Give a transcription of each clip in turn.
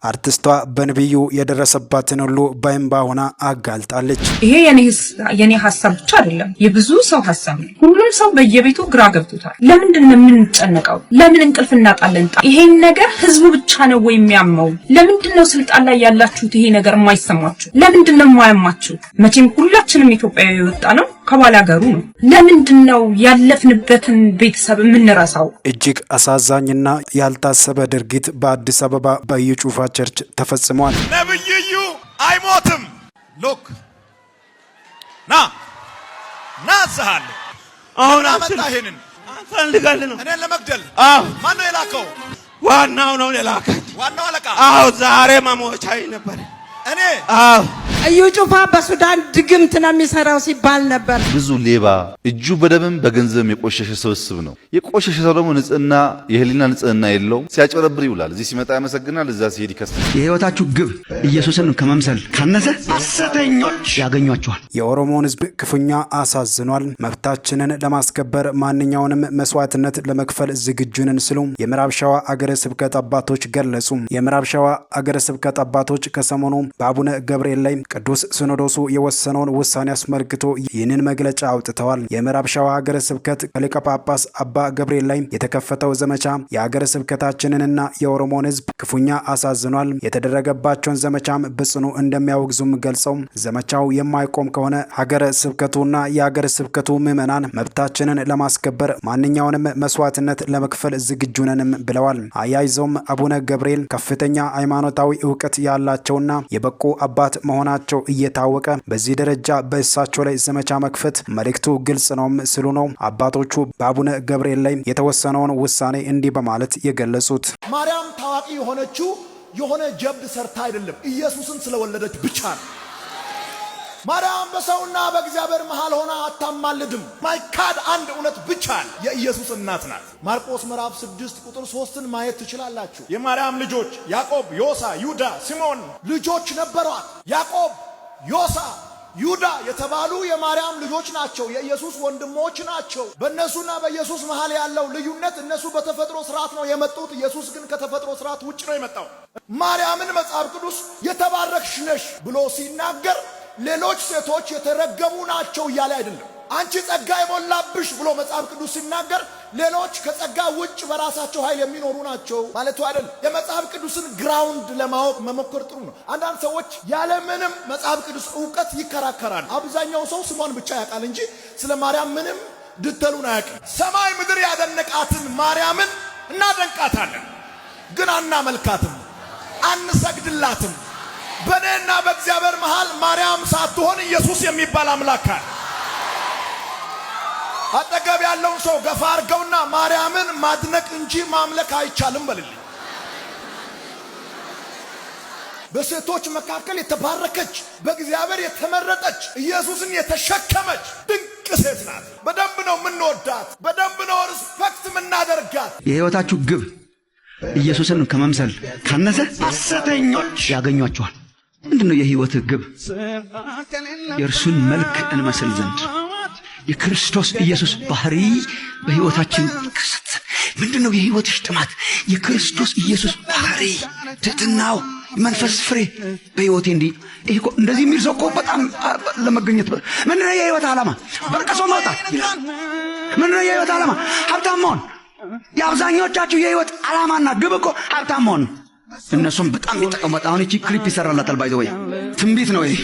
አርቲስቷ በነብዩ የደረሰባትን ሁሉ በእንባ ሆና አጋልጣለች። ይሄ የኔ ሐሳብ ብቻ አይደለም፣ የብዙ ሰው ሐሳብ ነው። ሁሉም ሰው በየቤቱ ግራ ገብቶታል። ለምንድን ነው የምንጨነቀው? ለምን እንቅልፍ እናጣለን? ይሄን ነገር ህዝቡ ብቻ ነው ወይ የሚያመው? ለምንድን ነው ስልጣን ላይ ያላችሁት ይሄ ነገር የማይሰማችሁ? ለምንድን ነው የማያማችሁ? መቼም ሁላችንም ኢትዮጵያዊ የወጣ ነው ከባላገሩ ነው። ለምንድን ነው ያለፍንበትን ቤተሰብ የምንረሳው? እጅግ አሳዛኝና ያልታሰበ ድርጊት በአዲስ አበባ በኢዩ ጩፋ ቸርች ተፈጽሟል። ነብዩ አይሞትም። ሎክ ና ዘሃል አሁን አመጣህንን አንፈልጋለን ነው እኔን ለመግደል። ማን ነው የላከው? ዋናው ነው የላከኝ። ዋናው አለቃ። ዛሬ ማሞቻይ ነበር። እኔ ኢዩ ጩፋ በሱዳን ድግምት ነው የሚሰራው ሲባል ነበር። ብዙ ሌባ እጁ በደምም በገንዘብም የቆሸሸ ስብስብ ነው። የቆሸሸ ሰው ደግሞ ንጽህና የህሊና ንጽህና የለው፣ ሲያጨረብር ይውላል። እዚህ ሲመጣ ያመሰግናል፣ እዛ ሲሄድ ይከስታል። የህይወታችሁ ግብ ኢየሱስን ከመምሰል ካነሰ ሐሰተኞች ያገኟቸዋል። የኦሮሞን ህዝብ ክፉኛ አሳዝኗል። መብታችንን ለማስከበር ማንኛውንም መስዋዕትነት ለመክፈል ዝግጁ ነን ሲሉ የምዕራብ ሸዋ አገረ ስብከት አባቶች ገለጹ። የምዕራብ ሸዋ አገረ ስብከት አባቶች ከሰሞኑ በአቡነ ገብርኤል ላይ ቅዱስ ሲኖዶሱ የወሰነውን ውሳኔ አስመልክቶ ይህንን መግለጫ አውጥተዋል። የምዕራብ ሸዋ ሀገረ ስብከት ሊቀ ጳጳስ አባ ገብርኤል ላይ የተከፈተው ዘመቻ የሀገረ ስብከታችንንና የኦሮሞን ህዝብ ክፉኛ አሳዝኗል። የተደረገባቸውን ዘመቻም በጽኑ እንደሚያወግዙም ገልጸው ዘመቻው የማይቆም ከሆነ ሀገረ ስብከቱና የሀገረ ስብከቱ ምዕመናን መብታችንን ለማስከበር ማንኛውንም መስዋዕትነት ለመክፈል ዝግጁ ነንም ብለዋል። አያይዘውም አቡነ ገብርኤል ከፍተኛ ሃይማኖታዊ እውቀት ያላቸውና የበቁ አባት መሆናቸው እየታወቀ በዚህ ደረጃ በእሳቸው ላይ ዘመቻ መክፈት መልእክቱ ግልጽ ነው ሲሉ ነው አባቶቹ በአቡነ ገብርኤል ላይ የተወሰነውን ውሳኔ እንዲህ በማለት የገለጹት። ማርያም ታዋቂ የሆነችው የሆነ ጀብድ ሰርታ አይደለም፣ ኢየሱስን ስለወለደች ብቻ ነው። ማርያም በሰውና በእግዚአብሔር መሃል ሆና አታማልድም። ማይካድ አንድ እውነት ብቻ የኢየሱስ እናት ናት። ማርቆስ ምዕራፍ 6 ቁጥር 3ን ማየት ትችላላችሁ። የማርያም ልጆች ያዕቆብ፣ ዮሳ፣ ይሁዳ፣ ሲሞን ልጆች ነበሯት። ያዕቆብ፣ ዮሳ፣ ይሁዳ የተባሉ የማርያም ልጆች ናቸው፣ የኢየሱስ ወንድሞች ናቸው። በእነሱና በኢየሱስ መሃል ያለው ልዩነት እነሱ በተፈጥሮ ስርዓት ነው የመጡት፣ ኢየሱስ ግን ከተፈጥሮ ስርዓት ውጭ ነው የመጣው። ማርያምን መጽሐፍ ቅዱስ የተባረክሽ ነሽ ብሎ ሲናገር ሌሎች ሴቶች የተረገሙ ናቸው እያለ አይደለም። አንቺ ጸጋ የሞላብሽ ብሎ መጽሐፍ ቅዱስ ሲናገር ሌሎች ከጸጋ ውጭ በራሳቸው ኃይል የሚኖሩ ናቸው ማለቱ አይደለም። የመጽሐፍ ቅዱስን ግራውንድ ለማወቅ መሞከር ጥሩ ነው። አንዳንድ ሰዎች ያለ ምንም መጽሐፍ ቅዱስ ዕውቀት ይከራከራሉ። አብዛኛው ሰው ስሟን ብቻ ያውቃል እንጂ ስለ ማርያም ምንም ድተሉን አያውቅም። ሰማይ ምድር ያደነቃትን ማርያምን እናደንቃታለን፣ ግን አናመልካትም፣ አንሰግድላትም። በእኔና በእግዚአብሔር መሃል ማርያም ሳትሆን ኢየሱስ የሚባል አምላክ አለ። አጠገብ ያለውን ሰው ገፋ አድርገውና ማርያምን ማድነቅ እንጂ ማምለክ አይቻልም በልልኝ። በሴቶች መካከል የተባረከች በእግዚአብሔር የተመረጠች ኢየሱስን የተሸከመች ድንቅ ሴት ናት። በደንብ ነው የምንወዳት፣ በደንብ ነው ሪስፔክት የምናደርጋት። የህይወታችሁ ግብ ኢየሱስን ከመምሰል ካነሰ ሐሰተኞች ያገኟቸዋል። ምንድነው የህይወት ግብ? የእርሱን መልክ እንመስል ዘንድ የክርስቶስ ኢየሱስ ባህሪ በህይወታችን ይከሰት። ምንድነው የህይወትሽ ጥማት? የክርስቶስ ኢየሱስ ባህሪ፣ ትሕትናው፣ መንፈስ ፍሬ በህይወቴ እንዲህ ይሄ እንደዚህ የሚል ሰው እኮ በጣም ለመገኘት ምንድነው የህይወት ዓላማ? በርቀሶ መውጣት። ምንድነው የህይወት ዓላማ? ሀብታም መሆን። የአብዛኞቻችሁ የህይወት ዓላማና ግብ እኮ ሀብታም መሆን። እነሱም በጣም ይጠቀሙት። አሁን እቺ ክሊፕ ይሰራላታል። ባይ ዘ ወይ ትንቢት ነው ይሄ።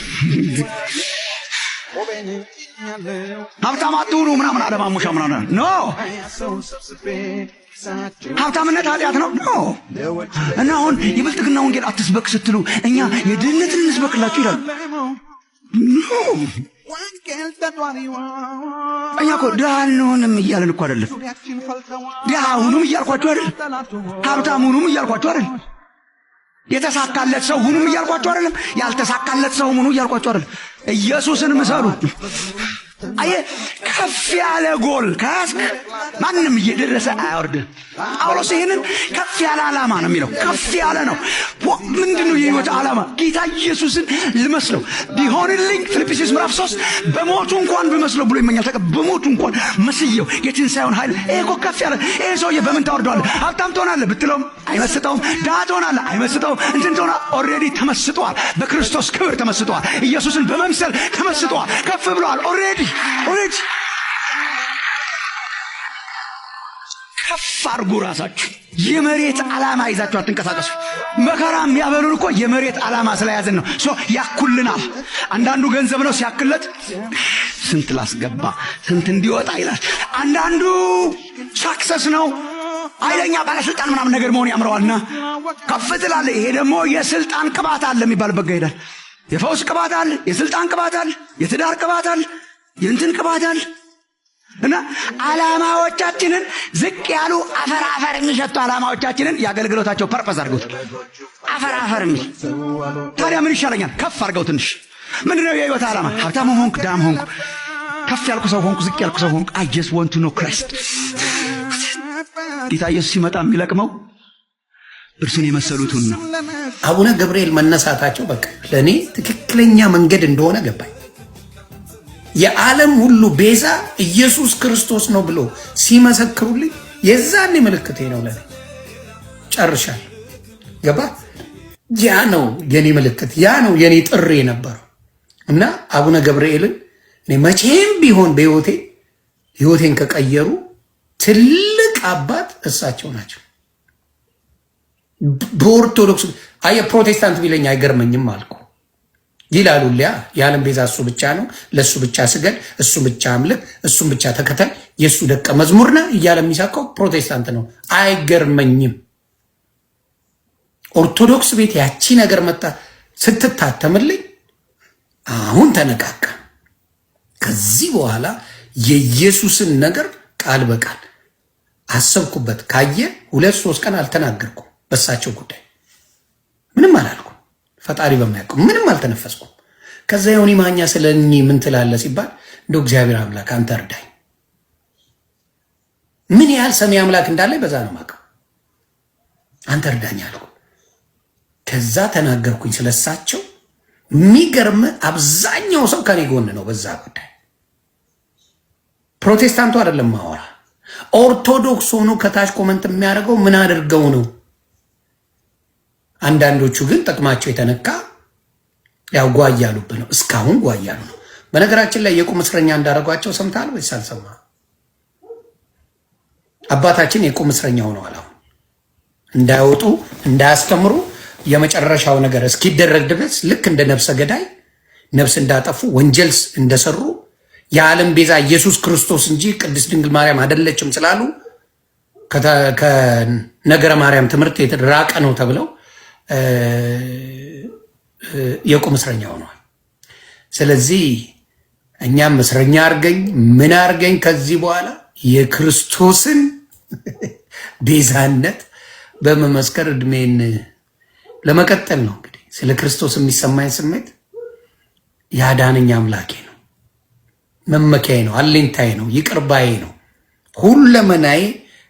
ሀብታም አትሁኑ ምናምን አለማሙሻ ምናምን ኖ። ሀብታምነት ኃጢአት ነው ኖ። እና አሁን የብልጥግና ወንጌል አትስበክ ስትሉ እኛ የድህነትን እንስበክላችሁ ይላሉ። እኛ እኮ ድሃ አንሆንም እያልን እኮ አይደለም። ድሃ ሁኑም እያልኳችሁ አይደለም። ሀብታም ሁኑም እያልኳችሁ አይደለም። የተሳካለት ሰው ሁኑም እያልኳችሁ አይደለም። ያልተሳካለት ሰው ሁኑ እያልኳችሁ አይደለም። ኢየሱስን ምሰሉ። አየ ከፍ ያለ ጎል ካስክ ማንንም እየደረሰ አያወርድም። ጳውሎስ ይሄንን ከፍ ያለ ዓላማ ነው የሚለው። ከፍ ያለ ነው። ምንድነው የህይወት ዓላማ? ጌታ ኢየሱስን ልመስለው ቢሆንልኝ ፊልጵስዩስ ምዕራፍ 3 በሞቱ እንኳን ብመስለው ብሎ ይመኛል። በሞቱ እንኳን መስየው የትንሣኤውን ኃይል እኮ ከፍ ያለ ይሄ ሰውዬ በምን ታወርደዋለህ? ሀብታም ትሆናለህ ብትለውም አይመስጠውም። ድሃ ትሆናለህ አይመስጠውም። እንትን ትሆና ኦልሬዲ ተመስጧል። በክርስቶስ ክብር ተመስጧል። ኢየሱስን በመምሰል ተመስጧል። ከፍ ብለዋል። ኦልሬዲ ከፍ አድርጉ ራሳችሁ። የመሬት ዓላማ ይዛችሁ አትንቀሳቀሱ። መከራም ያበሉን እኮ የመሬት ዓላማ ስለያዝን ነው። ያኩልናል። አንዳንዱ ገንዘብ ነው ሲያክለት ስንት ላስገባ ስንት እንዲወጣ ይላል። አንዳንዱ ሳክሰስ ነው ኃይለኛ ባለስልጣን ምናምን ነገር መሆን ያምረዋልና ከፍ ትላለህ። ይሄ ደግሞ የስልጣን ቅባት አለ የሚባልበት ጋር ይሄዳል። የፈውስ ቅባት አለ፣ የስልጣን ቅባት አለ፣ የትዳር ቅባት አለ፣ የእንትን ቅባት አለ። እና ዓላማዎቻችንን ዝቅ ያሉ አፈር የሚሸቱ ዓላማዎቻችንን የአገልግሎታቸው ፐርፐስ አድርገውት አፈር የሚል ታዲያ ምን ይሻለኛል? ከፍ አድርገው ትንሽ ምንድነው የህይወት ዓላማ? ሀብታም ሆንኩ ዳም ሆንኩ ከፍ ያልኩ ሰው ሆንኩ ዝቅ ያልኩ ሰው ሆንኩ I just want to know Christ። ጌታ ኢየሱስ ሲመጣ የሚለቅመው እርሱን የመሰሉትን ነው። አቡነ ገብርኤል መነሳታቸው በቃ ለኔ ትክክለኛ መንገድ እንደሆነ ገባኝ። የዓለም ሁሉ ቤዛ ኢየሱስ ክርስቶስ ነው ብሎ ሲመሰክሩልኝ የዛኔ ምልክቴ ነው ለኔ። ጨርሻለሁ። ገባ? ያ ነው የኔ ምልክት፣ ያ ነው የኔ ጥሪ የነበረው እና አቡነ ገብርኤልን እኔ መቼም ቢሆን በህይወቴ ህይወቴን ከቀየሩ ትልቅ አባት እሳቸው ናቸው። በኦርቶዶክስ ፕሮቴስታንት ቢለኝ አይገርመኝም አልኩ ይላሉ። የዓለም ቤዛ እሱ ብቻ ነው፣ ለእሱ ብቻ ስገድ፣ እሱ ብቻ አምልክ፣ እሱም ብቻ ተከተል፣ የእሱ ደቀ መዝሙር ነህ እያለ የሚሳካው ፕሮቴስታንት ነው። አይገርመኝም። ኦርቶዶክስ ቤት ያቺ ነገር መጣ ስትታተምልኝ አሁን ተነቃቃ። ከዚህ በኋላ የኢየሱስን ነገር ቃል በቃል አሰብኩበት። ካየ 2-3 ቀን አልተናገርኩም በሳቸው ጉዳይ ምንም አላልኩም። ፈጣሪ በማያውቀው ምንም አልተነፈስኩም። ከዛ ዮኒ ማኛ ስለኒ ምን ትላለህ ሲባል እንደው እግዚአብሔር አምላክ አንተ እርዳኝ። ምን ያህል ሰሚ አምላክ እንዳለ በዛ ነው ማቀው። አንተ እርዳኝ አልኩ። ከዛ ተናገርኩኝ ስለሳቸው። የሚገርም አብዛኛው ሰው ከኔ ጎን ነው በዛ ጉዳይ። ፕሮቴስታንቱ አይደለም ማወራ፣ ኦርቶዶክስ ሆኖ ከታች ኮመንት የሚያደርገው ምን አድርገው ነው። አንዳንዶቹ ግን ጥቅማቸው የተነካ ያው ጓያሉብህ ነው። እስካሁን ጓያሉ ነው። በነገራችን ላይ የቁም እስረኛ እንዳደረጓቸው ሰምታል ወይስ አልሰማ? አባታችን የቁም እስረኛ ሆነዋል። አሁን እንዳይወጡ እንዳያስተምሩ የመጨረሻው ነገር እስኪደረግ ድረስ ልክ እንደ ነፍሰ ገዳይ ነፍስ እንዳጠፉ ወንጀል እንደሰሩ የዓለም ቤዛ ኢየሱስ ክርስቶስ እንጂ ቅድስት ድንግል ማርያም አይደለችም ስላሉ ከነገረ ማርያም ትምህርት የተራቀ ነው ተብለው የቁም እስረኛ ሆነዋል። ስለዚህ እኛም እስረኛ አርገኝ ምን አርገኝ ከዚህ በኋላ የክርስቶስን ቤዛነት በመመስከር እድሜን ለመቀጠል ነው። እንግዲህ ስለ ክርስቶስ የሚሰማኝ ስሜት ያዳነኝ አምላኬ ነው፣ መመኪያዬ ነው፣ አለኝታዬ ነው፣ ይቅርባዬ ነው። ሁለመናዬ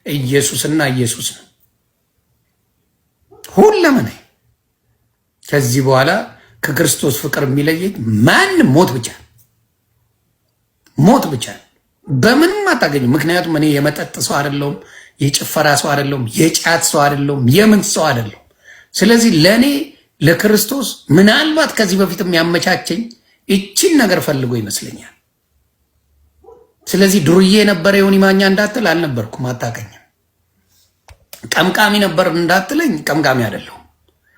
ኢየሱስና ኢየሱስ ነው። ሁለመናዬ ከዚህ በኋላ ከክርስቶስ ፍቅር የሚለየኝ ማንም ሞት ብቻ በምንም አታገኙ። ምክንያቱም እኔ የመጠጥ ሰው አይደለሁም፣ የጭፈራ ሰው አይደለሁም፣ የጫት ሰው አይደለሁም፣ የምን ሰው አይደለሁም። ስለዚህ ለእኔ ለክርስቶስ ምናልባት ከዚህ በፊት የሚያመቻቸኝ እቺን ነገር ፈልጎ ይመስለኛል። ስለዚህ ዱርዬ የነበረ ዮኒ ማኛ እንዳትል አልነበርኩም፣ አታውቀኝም። ቀምቃሚ ነበር እንዳትለኝ ቀምቃሚ አይደለሁም።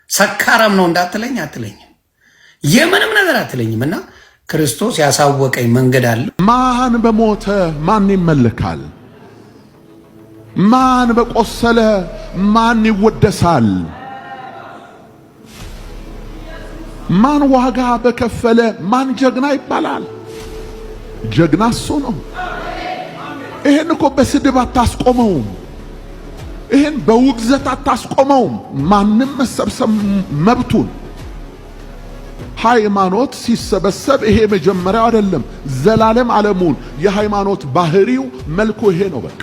ሰካራም ነው እንዳትለኝ አትለኝም። የምንም ነገር አትለኝም። እና ክርስቶስ ያሳወቀኝ መንገድ አለ። ማን በሞተ ማን ይመለካል? ማን በቆሰለ ማን ይወደሳል? ማን ዋጋ በከፈለ ማን ጀግና ይባላል? ጀግና እሱ ነው። ይሄን እኮ በስድብ አታስቆመውም። ይሄን በውግዘት አታስቆመውም። ማንም መሰብሰብ መብቱን። ሃይማኖት ሲሰበሰብ ይሄ መጀመሪያው አይደለም። ዘላለም ዓለሙን የሃይማኖት ባህሪው መልኩ ይሄ ነው። በቃ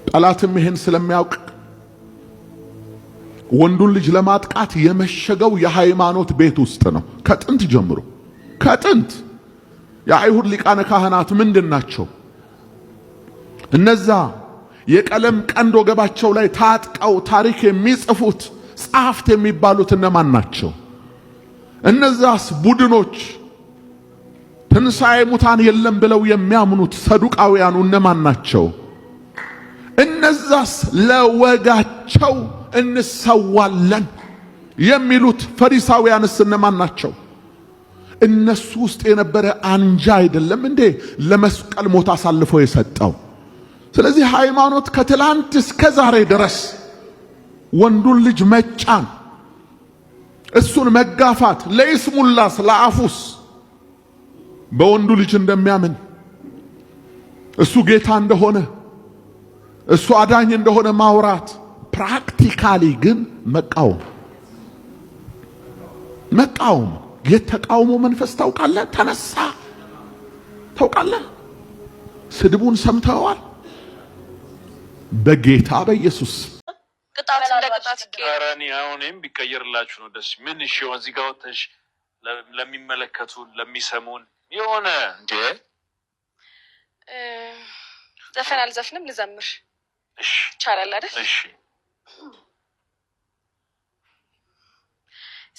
ጠላትም ይሄን ስለሚያውቅ ወንዱን ልጅ ለማጥቃት የመሸገው የሃይማኖት ቤት ውስጥ ነው። ከጥንት ጀምሮ ከጥንት የአይሁድ ሊቃነ ካህናት ምንድናቸው? እነዛ የቀለም ቀንድ ወገባቸው ላይ ታጥቀው ታሪክ የሚጽፉት ጸሐፍት የሚባሉት እነማን ናቸው? እነዛስ ቡድኖች ትንሣኤ ሙታን የለም ብለው የሚያምኑት ሰዱቃውያኑ እነማን ናቸው? እነዛስ ለወጋቸው እንሰዋለን የሚሉት ፈሪሳውያንስ እነማን ናቸው? እነሱ ውስጥ የነበረ አንጃ አይደለም እንዴ ለመስቀል ሞት አሳልፎ የሰጠው? ስለዚህ ሃይማኖት ከትላንት እስከ ዛሬ ድረስ ወንዱን ልጅ መጫን፣ እሱን መጋፋት፣ ለይስሙላስ ለአፉስ በወንዱ ልጅ እንደሚያምን እሱ ጌታ እንደሆነ እሱ አዳኝ እንደሆነ ማውራት፣ ፕራክቲካሊ ግን መቃወም የተቃውሞ መንፈስ ታውቃለህ? ተነሳ። ታውቃለህ? ስድቡን ሰምተዋል። በጌታ በኢየሱስ ቅጣት እንደቅጣት ከረኒ አሁንም ቢቀየርላችሁ ነው ደስ ምን እሺ እዚህ ጋር ወጥተሽ ለሚመለከቱን ለሚሰሙን የሆነ እንዴ ዘፈን አልዘፍንም ልዘምር። እሺ ይቻላል አይደል? እሺ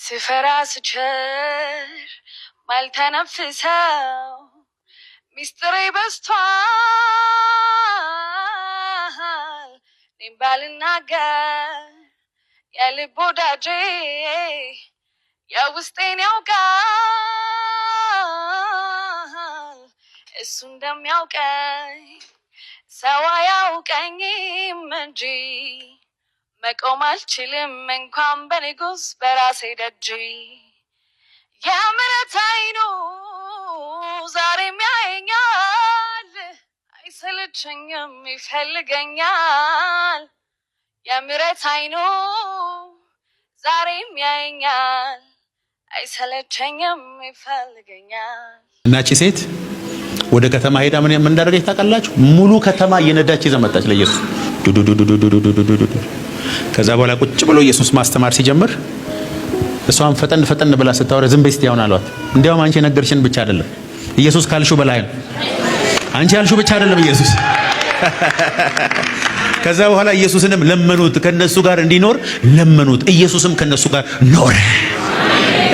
ስፈራ ስቸር ማልተነፍሰው ሚስጥሬ በስቷል እኔም ባልናገር የልብ ወዳጄ የውስጤን ያውቃል እሱ እንደሚያውቀኝ ሰው አያውቀኝም እንጂ መቆም አልችልም እንኳን በንጉስ በራሴ ደጅ የምሕረት ዓይኑ ዛሬም ያየኛል አይሰለቸኝም ይፈልገኛል የምሕረት ዓይኑ ዛሬም ያየኛል አይሰለቸኝም ይፈልገኛል። እናቺ ሴት ወደ ከተማ ሄዳ ምን እንዳደረገች ታውቃላችሁ? ሙሉ ከተማ እየነዳች ይዛ መጣች ለኢየሱስ ዱዱዱዱዱዱዱዱ። ከዛ በኋላ ቁጭ ብሎ ኢየሱስ ማስተማር ሲጀምር እሷን ፈጠን ፈጠን ብላ ስታወራ ዝም በይ እስቲ አሁን አሏት። እንዲያውም አንቺ የነገርሽን ብቻ አይደለም ኢየሱስ ካልሽው በላይ ነው። አንቺ ያልሽው ብቻ አይደለም ኢየሱስ። ከዛ በኋላ ኢየሱስንም ለመኑት፣ ከነሱ ጋር እንዲኖር ለመኑት። ኢየሱስም ከነሱ ጋር ኖረ።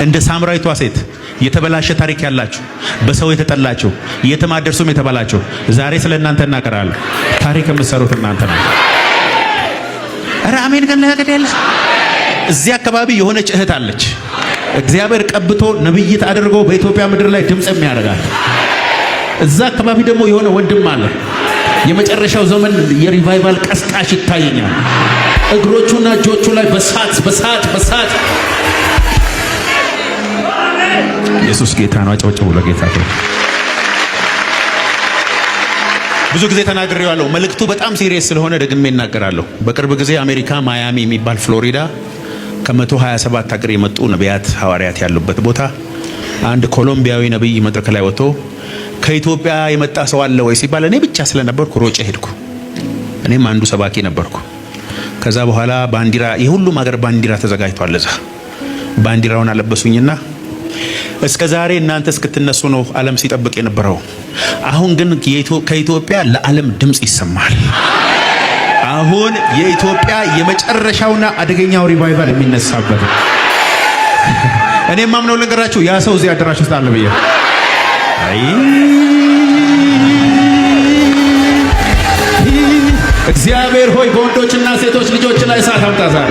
እንደ ሳምራዊቷ ሴት የተበላሸ ታሪክ ያላችሁ በሰው የተጠላችሁ የተማደርሱም የተባላችሁ ዛሬ ስለእናንተ እናቀራለሁ። ታሪክ የምትሰሩት እናንተ ነው። ኧረ አሜን ገለገደለ። እዚህ አካባቢ የሆነች እህት አለች። እግዚአብሔር ቀብቶ ነብይት አድርጎ በኢትዮጵያ ምድር ላይ ድምጽ የሚያደርጋት። እዛ አካባቢ ደግሞ የሆነ ወንድም አለ። የመጨረሻው ዘመን የሪቫይቫል ቀስቃሽ ይታየኛል። እግሮቹና እጆቹ ላይ በሳት ኢየሱስ ጌታ ነው። አጨብጭቡ ለጌታ። ብዙ ጊዜ ተናግሬዋለሁ። መልእክቱ በጣም ሲሪየስ ስለሆነ ደግሜ እናገራለሁ። በቅርብ ጊዜ አሜሪካ ማያሚ የሚባል ፍሎሪዳ ከ127 ሀገር የመጡ ነቢያት ሐዋርያት ያሉበት ቦታ አንድ ኮሎምቢያዊ ነብይ መድረክ ላይ ወጥቶ ከኢትዮጵያ የመጣ ሰው አለ ወይ ሲባል እኔ ብቻ ስለነበርኩ ሮጬ ሄድኩ። እኔም አንዱ ሰባኪ ነበርኩ። ከዛ በኋላ ባንዲራ የሁሉም ሀገር ባንዲራ ተዘጋጅቷል። እዛ ባንዲራውን አለበሱኝና እስከ ዛሬ እናንተ እስክትነሱ ነው ዓለም ሲጠብቅ የነበረው። አሁን ግን ከኢትዮጵያ ለዓለም ድምጽ ይሰማል። አሁን የኢትዮጵያ የመጨረሻውና አደገኛው ሪቫይቫል የሚነሳበት እኔም ማምነው ልንገራችሁ ያ ሰው እዚህ አዳራሽ ውስጥ አለ ብዬ አይ እግዚአብሔር ሆይ በወንዶችና ሴቶች ልጆች ላይ እሳት አምጣ ዛሬ።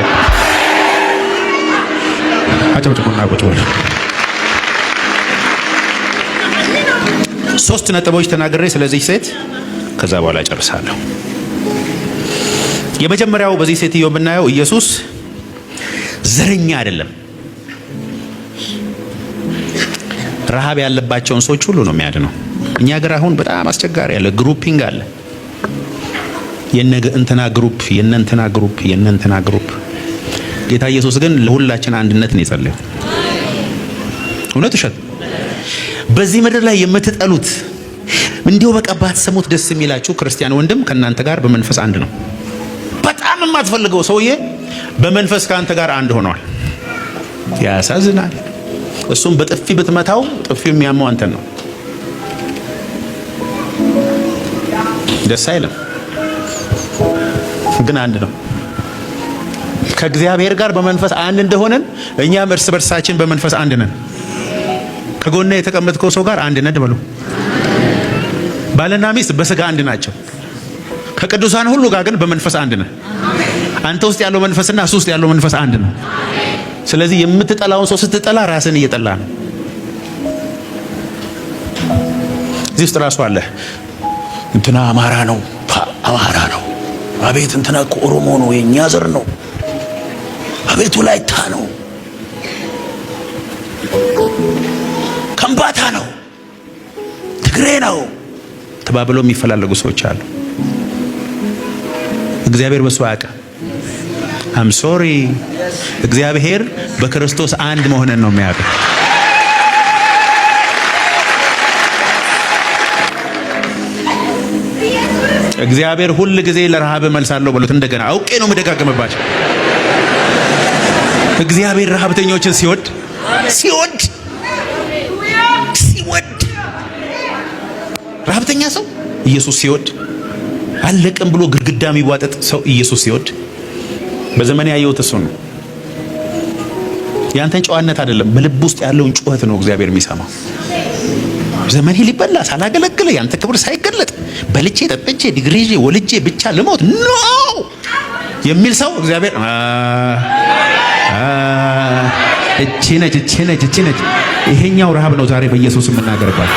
አጨብጭቡና ቁጭ በሉ። 3 ነጥቦች ተናግሬ ስለዚህ ሴት ከዛ በኋላ ጨርሳለሁ። የመጀመሪያው በዚህ ሴትዮ የምናየው ኢየሱስ ዘረኛ አይደለም። ረሃብ ያለባቸውን ሰዎች ሁሉ ነው የሚያድነው። እኛ ሀገር አሁን በጣም አስቸጋሪ ያለ ግሩፒንግ አለ። የነንትና ግሩፕ የነንትና ግሩፕ። ጌታ ኢየሱስ ግን ለሁላችን አንድነት ነው የጸለየው። እውነት እሸት በዚህ ምድር ላይ የምትጠሉት እንዲሁ በቃ ባትሰሙት ደስ የሚላችሁ ክርስቲያን ወንድም ከናንተ ጋር በመንፈስ አንድ ነው። በጣም የማትፈልገው ሰውዬ በመንፈስ ካንተ ጋር አንድ ሆኗል። ያሳዝናል። እሱም በጥፊ ብትመታው ጥፊው የሚያመው አንተን ነው። ደስ አይልም፣ ግን አንድ ነው። ከእግዚአብሔር ጋር በመንፈስ አንድ እንደሆነን እኛም እርስ በርሳችን በመንፈስ አንድ ነን። ከጎነ የተቀመጥከው ሰው ጋር አንድ ነን በሉ። ባልና ሚስት በስጋ አንድ ናቸው። ከቅዱሳን ሁሉ ጋር ግን በመንፈስ አንድ ነን። አንተ ውስጥ ያለው መንፈስና እሱ ውስጥ ያለው መንፈስ አንድ ነው። ስለዚህ የምትጠላውን ሰው ስትጠላ ራስን እየጠላ ነው። እዚህ ውስጥ ራሱ አለ። እንትና አማራ ነው፣ አማራ ነው። አቤት እንትና እኮ ኦሮሞ ነው፣ የኛ ዘር ነው። አቤት ወላይታ ነው፣ ከምባታ ነው፣ ትግሬ ነው ተባብለው የሚፈላለጉ ሰዎች አሉ። እግዚአብሔር በሱ አያውቅም። አም ሶሪ። እግዚአብሔር በክርስቶስ አንድ መሆንን ነው የሚያውቀው። እግዚአብሔር ሁል ጊዜ ለረሃብ መልሳለሁ ብሎት እንደገና አውቄ ነው መደጋገምባቸው። እግዚአብሔር ረሃብተኞችን ሲወድ ረሃብተኛ ሰው ኢየሱስ ሲወድ፣ አለቀም ብሎ ግድግዳ የሚዋጠጥ ሰው ኢየሱስ ሲወድ፣ በዘመን ያየሁት እሱ ነው። ያንተን ጨዋነት አይደለም፣ በልብ ውስጥ ያለውን ጩኸት ነው እግዚአብሔር የሚሰማው። ዘመኔ ሊበላ ሳላገለግል ያንተ ክብር ሳይገለጥ በልቼ ጠጥቼ ዲግሪ ይዤ ወልጄ ብቻ ልሞት ኖ የሚል ሰው እግዚአብሔር እቺ ነች። ይሄኛው ረሃብ ነው ዛሬ በኢየሱስ የምናገርባት።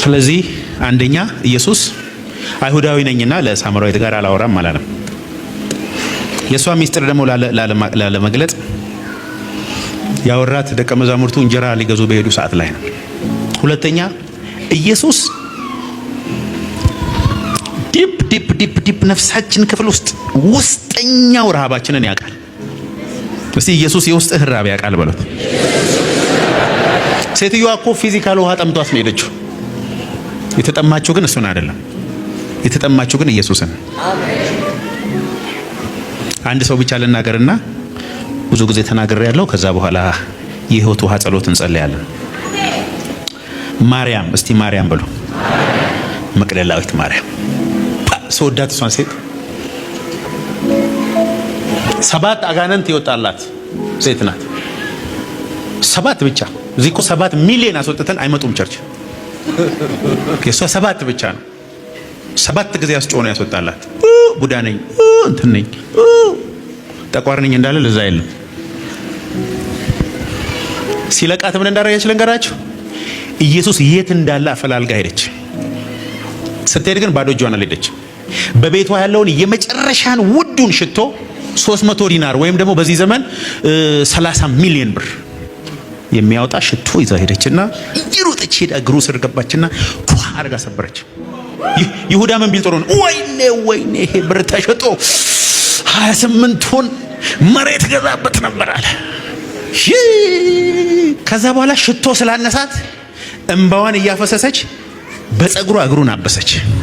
ስለዚህ አንደኛ ኢየሱስ አይሁዳዊ ነኝና ለሳምራዊት ጋር አላወራም አላለም። የሷ ሚስጥር ደግሞ ላለመግለጽ ያወራት ደቀ መዛሙርቱ እንጀራ ሊገዙ በሄዱ ሰዓት ላይ ነው። ሁለተኛ ኢየሱስ ዲፕ ነፍሳችን ክፍል ውስጥ ውስጠኛው ረሃባችንን ያውቃል። እስቲ ኢየሱስ የውስጥህ ረሃብ ያውቃል በሉት። ሴትዮዋ እኮ ፊዚካል ውሃ ጠምቷት ነው ሄደችው። የተጠማችው ግን እሱን አይደለም። የተጠማችው ግን ኢየሱስን። አንድ ሰው ብቻ ልናገርና ብዙ ጊዜ ተናግሬ ያለው ከዛ በኋላ የህይወት ውሃ ጸሎት እንጸልያለን። ማርያም፣ እስቲ ማርያም በሉ። መቅደላዊት ማርያም ሰውዳት እሷን ሴት 7 አጋንንት ይወጣላት ሴት ናት። 7 ብቻ። እዚህ እኮ 7 ሚሊዮን አስወጥተን አይመጡም ቸርች። የሷ 7 ብቻ ነው። 7 ጊዜ አስጮህ ነው ያስወጣላት። ቡዳ ነኝ እንትን ነኝ ጠቋር ነኝ እንዳለ ለዛ የለም። ሲለቃት ምን እንዳደረገች ልንገራችሁ። ኢየሱስ የት እንዳለ አፈላልጋ ሄደች። ስትሄድ ግን ባዶ እጇን አልሄደችም። በቤቷ ያለውን የመጨረሻን ውዱን ሽቶ 300 ዲናር ወይም ደግሞ በዚህ ዘመን 30 ሚሊዮን ብር የሚያወጣ ሽቶ ይዛ ሄደችና እየሮጠች ሄዳ እግሩ ስር ገባችና ኳ አድርጋ ሰበረች። ይሁዳ ምን ቢል ጥሩ ነው? ወይኔ ይሄ ብር ተሸጦ 28ቱን መሬት ገዛበት ነበር አለ። ከዛ በኋላ ሽቶ ስላነሳት እንባዋን እያፈሰሰች በፀጉሯ እግሩን አበሰች።